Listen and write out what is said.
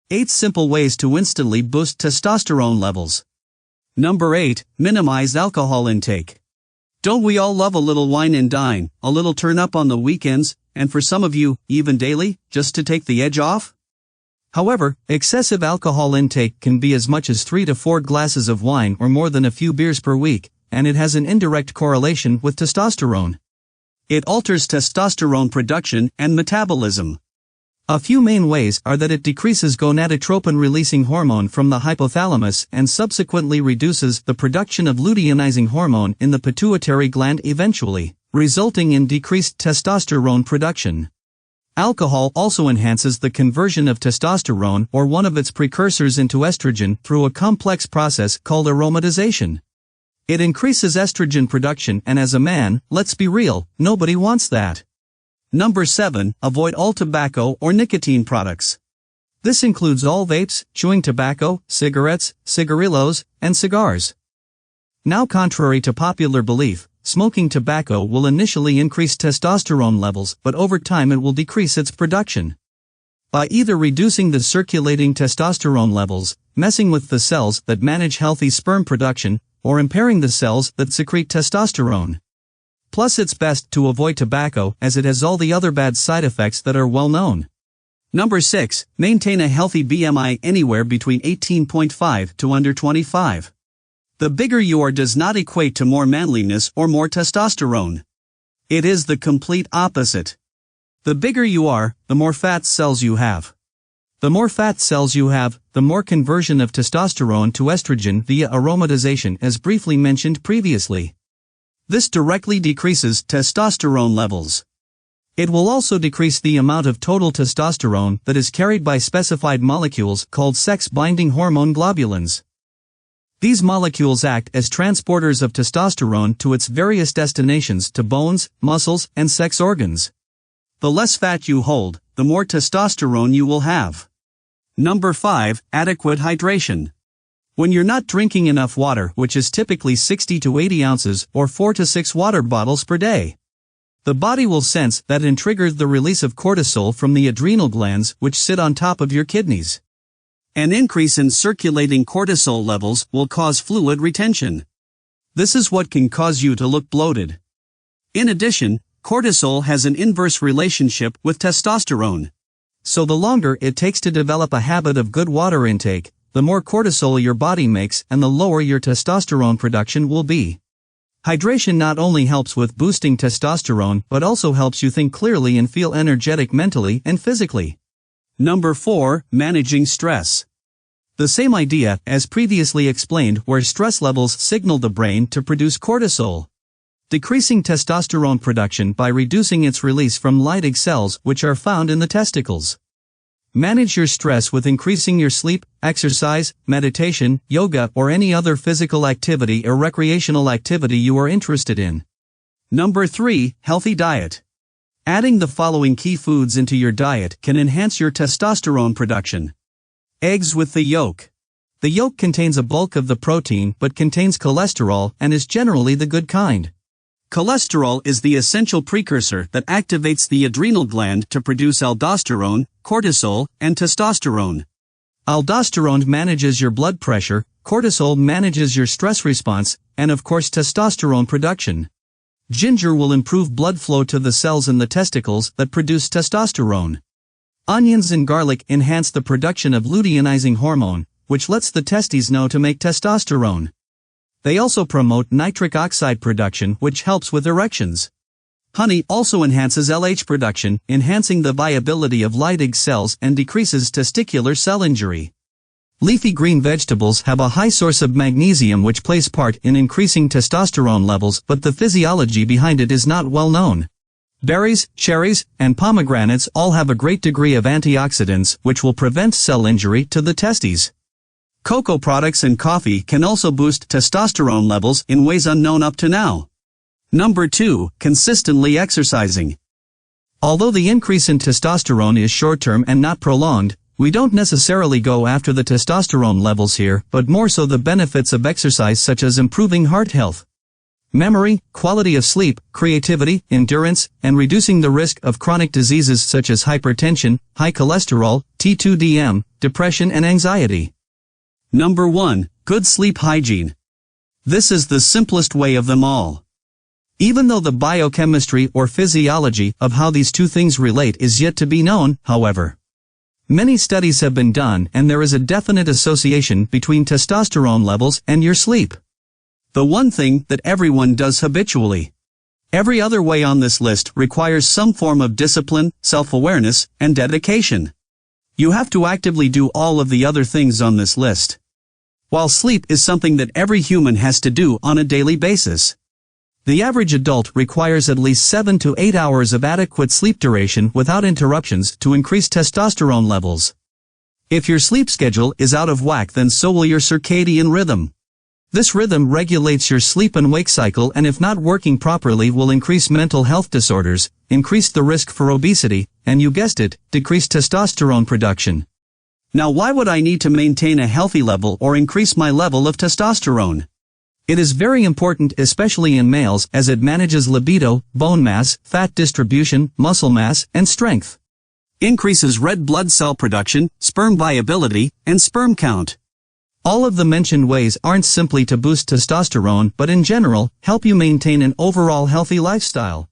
8 simple ways to instantly boost testosterone levels. Number 8. Minimize alcohol intake. Don't we all love a little wine and dine, a little turn up on the weekends, and for some of you, even daily, just to take the edge off? However, excessive alcohol intake can be as much as 3 to 4 glasses of wine or more than a few beers per week, and it has an indirect correlation with testosterone. It alters testosterone production and metabolism. A few main ways are that it decreases gonadotropin-releasing hormone from the hypothalamus and subsequently reduces the production of luteinizing hormone in the pituitary gland, eventually resulting in decreased testosterone production. Alcohol also enhances the conversion of testosterone or one of its precursors into estrogen through a complex process called aromatization. It increases estrogen production, and as a man, let's be real, nobody wants that. Number 7. Avoid all tobacco or nicotine products. This includes all vapes, chewing tobacco, cigarettes, cigarillos, and cigars. Now, contrary to popular belief, smoking tobacco will initially increase testosterone levels, but over time it will decrease its production. By either reducing the circulating testosterone levels, messing with the cells that manage healthy sperm production, or impairing the cells that secrete testosterone. Plus, it's best to avoid tobacco as it has all the other bad side effects that are well known. Number 6. Maintain a healthy BMI anywhere between 18.5 to under 25. The bigger you are does not equate to more manliness or more testosterone. It is the complete opposite. The bigger you are, the more fat cells you have. The more fat cells you have, the more conversion of testosterone to estrogen via aromatization, as briefly mentioned previously. This directly decreases testosterone levels. It will also decrease the amount of total testosterone that is carried by specified molecules called sex-binding hormone globulins. These molecules act as transporters of testosterone to its various destinations to bones, muscles, and sex organs. The less fat you hold, the more testosterone you will have. Number 5. Adequate hydration. When you're not drinking enough water, which is typically 60 to 80 ounces or 4 to 6 water bottles per day, the body will sense that and trigger the release of cortisol from the adrenal glands, which sit on top of your kidneys. An increase in circulating cortisol levels will cause fluid retention. This is what can cause you to look bloated. In addition, cortisol has an inverse relationship with testosterone. So the longer it takes to develop a habit of good water intake, the more cortisol your body makes and the lower your testosterone production will be. Hydration not only helps with boosting testosterone but also helps you think clearly and feel energetic mentally and physically. Number 4. Managing stress. The same idea as previously explained, where stress levels signal the brain to produce cortisol. Decreasing testosterone production by reducing its release from Leydig cells, which are found in the testicles. Manage your stress with increasing your sleep, exercise, meditation, yoga, or any other physical activity or recreational activity you are interested in. Number 3. Healthy diet. Adding the following key foods into your diet can enhance your testosterone production. Eggs with the yolk. The yolk contains a bulk of the protein but contains cholesterol and is generally the good kind. Cholesterol is the essential precursor that activates the adrenal gland to produce aldosterone, cortisol, and testosterone. Aldosterone manages your blood pressure, cortisol manages your stress response, and of course testosterone production. Ginger will improve blood flow to the cells in the testicles that produce testosterone. Onions and garlic enhance the production of luteinizing hormone, which lets the testes know to make testosterone. They also promote nitric oxide production, which helps with erections. Honey also enhances LH production, enhancing the viability of Leydig cells and decreases testicular cell injury. Leafy green vegetables have a high source of magnesium, which plays part in increasing testosterone levels, but the physiology behind it is not well known. Berries, cherries, and pomegranates all have a great degree of antioxidants, which will prevent cell injury to the testes. Cocoa products and coffee can also boost testosterone levels in ways unknown up to now. Number 2. Consistently exercising. Although the increase in testosterone is short-term and not prolonged, we don't necessarily go after the testosterone levels here, but more so the benefits of exercise, such as improving heart health. memory, quality of sleep, creativity, endurance, and reducing the risk of chronic diseases such as hypertension, high cholesterol, T2DM, depression and anxiety. Number 1. Good sleep hygiene. This is the simplest way of them all. Even though the biochemistry or physiology of how these two things relate is yet to be known, however, many studies have been done and there is a definite association between testosterone levels and your sleep. The one thing that everyone does habitually. Every other way on this list requires some form of discipline, self-awareness, and dedication. You have to actively do all of the other things on this list. While sleep is something that every human has to do on a daily basis, the average adult requires at least 7 to 8 hours of adequate sleep duration without interruptions to increase testosterone levels. If your sleep schedule is out of whack, then so will your circadian rhythm. This rhythm regulates your sleep and wake cycle, and if not working properly will increase mental health disorders, increase the risk for obesity, and you guessed it, decrease testosterone production. Now why would I need to maintain a healthy level or increase my level of testosterone? It is very important, especially in males, as it manages libido, bone mass, fat distribution, muscle mass, and strength. Increases red blood cell production, sperm viability, and sperm count. All of the mentioned ways aren't simply to boost testosterone but in general, help you maintain an overall healthy lifestyle.